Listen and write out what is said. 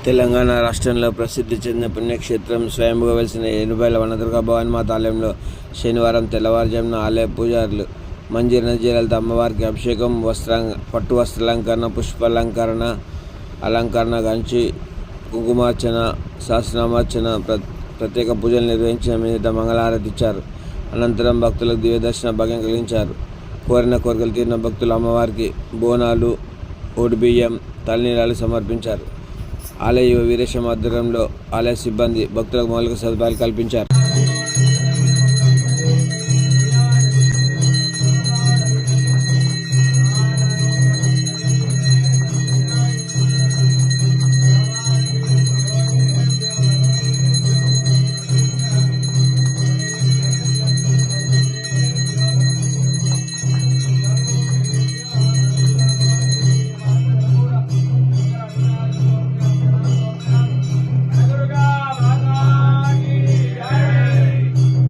తెలంగాణ రాష్ట్రంలో ప్రసిద్ధి చెందిన పుణ్యక్షేత్రం స్వయంభుగా వెలిసిన ఏనుబైల వనదుర్గా భవానీమాత ఆలయంలో శనివారం తెల్లవారుజామున ఆలయ పూజారులు మంజీర నదీజలాలతో అమ్మవారికి అభిషేకం, పట్టు వస్త్రాలంకరణ, పుష్పాలంకరణ, గాంచి కుంకుమార్చన, సహస్రనామార్చన, ప్రత్యేక పూజలు నిర్వహించిన మీదట మంగళహారతి ఇచ్చారు. అనంతరం భక్తులకు దివ్యదర్శన భాగ్యం కలిగించారు. కోరిన కోరికలు తీరిన భక్తులు అమ్మవారికి బోనాలు, ఓడిబియ్యం, తలనీలాలు సమర్పించారు. ఆలయ వీరేశం ఆధ్వర్యంలో ఆలయ సిబ్బంది భక్తులకు మౌలిక సదుపాయాలు కల్పించారు.